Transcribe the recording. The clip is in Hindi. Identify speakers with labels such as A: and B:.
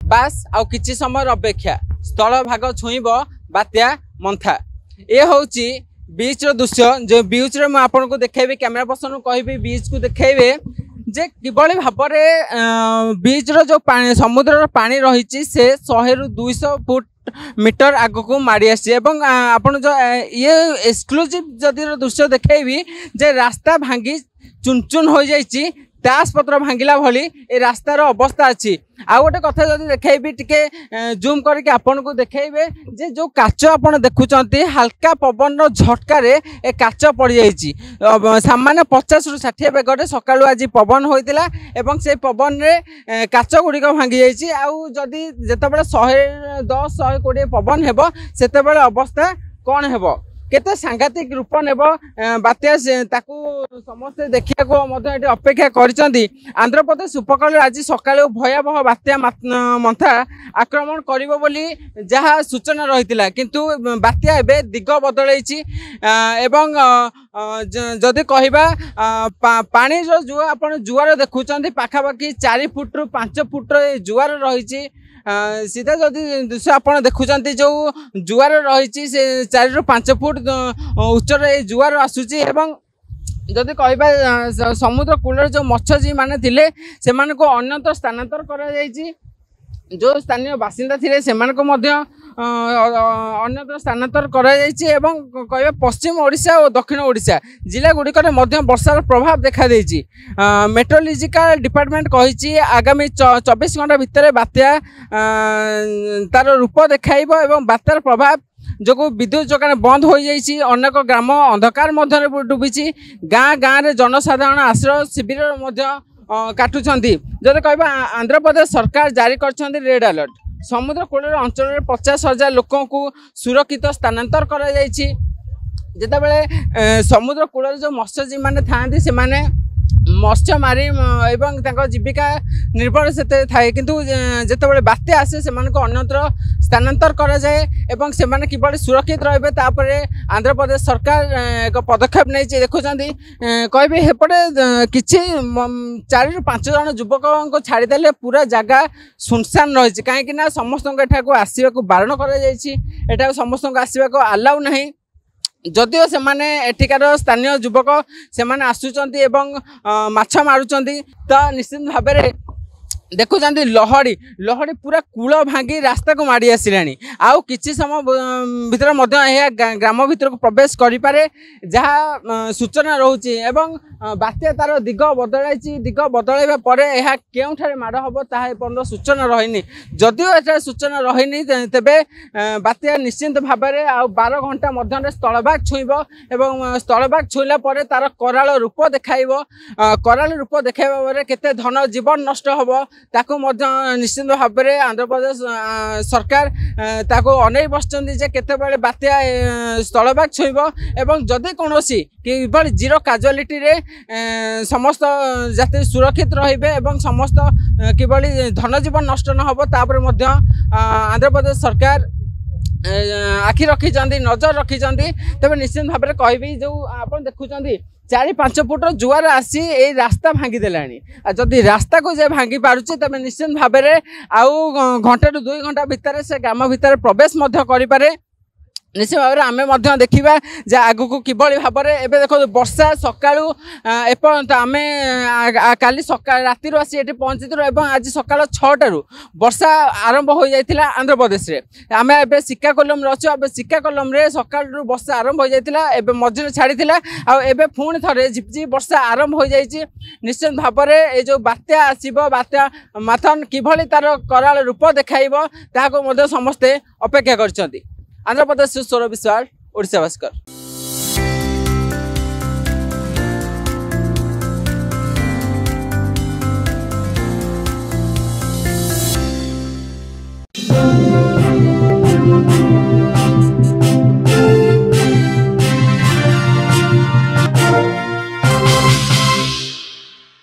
A: बास आउ किछि समय अपेक्षा स्थल भाग छुईब बात्या मंथा। ये हूँ बीच दृश्य जो बीच रे आपन को देखेबी कैमेरा पर्सन कहबी बीच को देखेबे जे किभली भाव में बीच रो जो पानी समुद्र पानी रही से 100 ରୁ 200 फुट मीटर आग को माड़ी आसी आपन जो ये एक्सक्लूसिव जदि दृश्य देखेबी जे रास्ता भांगी चुन चुन हो जाइए तास पत्र भांगिला भली ए रास्तार अवस्था अच्छी। आउ गोटे कथा जब देखेबी टिके जूम करके आपन को देखेबे जे जो काच आपन देखुचंती हल्का पवन झटकार ए काच पड़ जाइए सामान्य 50 ରୁ 60 बेगरे सकाळु आज पवन होइतिला एवं से पवन रे काच गुड़िक भांगी जाइए। आउ जदि जेतेबेले 110 120 पवन हेबो सेतेबेले अवस्था कौन हेबो केते सांघातिक रूप नेब बात्या समस्ते देखा अपेक्षा करिसेंती। आंध्र प्रदेश उपकूल आज सकाळु भयावह बात्या मंथा आक्रमण करिवो बोली जहाँ सूचना रही किंतु बात्या एबे दिग बदलैछि एवं जदि कहबा पानी जो आपण जुआर देखुचंती पाखापाखि 4 फुट ରୁ 5 फुट जुआर रही सीधा जदि दृश्य आप देखुं जो जुआर रही से 4 ରୁ 5 फुट उच्चर जुआर आसूची एवं जदि कहबा समुद्र कूल जो मत्स्यजीवी माने थिले से अन्यत्र स्थानांतर करा जायछि। जो स्थानीय बासिंदा थिले सेमानको मध्य अन्यत्र स्थानांतर करा जायछि एवं कहबा पश्चिम ओडिशा और दक्षिण ओडिशा जिला गुड़िकर मध्य वर्षार प्रभाव देखा देछि। मेट्रोलॉजिकल डिपार्टमेंट कहिछि आगामी 24 घंटा भितर बात्या तार रूप देखाइबो एवं बात्यार प्रभाव जो विद्युत जोगान बंद हो जाइए अनेक ग्राम अंधकार मध्य डूबी गाँ गाँव में जनसाधारण आश्रय शिविर काटुंट। जब कह आंध्र प्रदेश सरकार जारी कर रेड अलर्ट समुद्र कूल अंचल 50,000 लोक सुरक्षित स्थानांतर कर जितेबाला समुद्र कूल जो मत्स्यजीवी मैंने था से मत्स्य मारी एवं जीविका निर्भर से थाए किंतु जितेबाला बात्या आसे से अन्यत्र स्थानांतर करा जाए एवं से किभली सुरक्षित रहिबे तापर आंध्र प्रदेश सरकार एक पदक्षेप नहीं देखुं कहबी हेपटे किछि 4 ରୁ 5 जन युवक को छाड़ीदेले पूरा जगह सुनसान रही कहीं समस्त एठाक आसवाक बारण कर समस्त आसवाक अलाउ नहीं जदिओ से माने एठिकार स्थानीय युवक से माने आसुचंती एवं माछ मारुचंती तो निश्चित भाव में देखुं लहड़ी लहड़ी पूरा कूल भांगी रास्ता को माड़ी आसिलानी आउ किछि समय भितर ग्राम भितर को प्रवेश करें जहाँ सूचना रोचे एवं बात्या तार दिग बदलाई दिग बदलैबा परे यह केउठारे माड़ हम ताहा पर्यंत सूचना रहीनी जदिओ एटा सूचना रहीनी तेबे बात्या निश्चिंत भाव में आ 12 घंटा मध्य स्थलभाग छुईब एवं स्थलभाग छुईला परे तार कराल रूप देखाइब कराल रूप देखाइबा परे केते धन जीवन नष्ट हबो ताको निश्चित भाव में आंध्र प्रदेश सरकार ताको अनै बसचंदी जे केतेबेले बात्या स्थलभाग छुईब एवं जदि कोनोसी किभली जीरो काजुआलिटी रे समस्त जाति सुरक्षित रहिबे एवं समस्त किभली धन जीवन नष्ट न हबो तापर मध्य आंध्र प्रदेश सरकार आखि रखी नजर रखी तेज निश्चित भाव में कहबी जो आप देखुं 4-5 फुट जुआर आसी ए रास्ता भांगी देलानी जदि रास्ता को जे भांगी पारुचे तबे निश्चित भाव में आउ घंटे रू 2 घंटा भितर से ग्राम भितर प्रवेश करि पारे। निश्चित भाव में आम देखा जे आगु को किभली भाव में एबे देखो वर्षा सकाळु एपर्यंत आम काली राति आसी ये पहुँची एवं आज सकाळ 6टारू वर्षा आरंभ हो जाता आंध्र प्रदेश रे आम ए सिक्काकोलम अच्छे ए सिक्काकोलम रे सकाळु वर्षा आरंभ हो जाता मझे छाड़ी आबे पुणी थे झिपझिप वर्षा आरंभ हो जाए। निश्चित भाव में ये जो बात्या आसब बात्या माथन किभली तार कराल रूप देखाइब ताको समस्ते अपेक्षा कर। आंध्र प्रदेश स्वर विश्वाल ओडिशा भास्कर।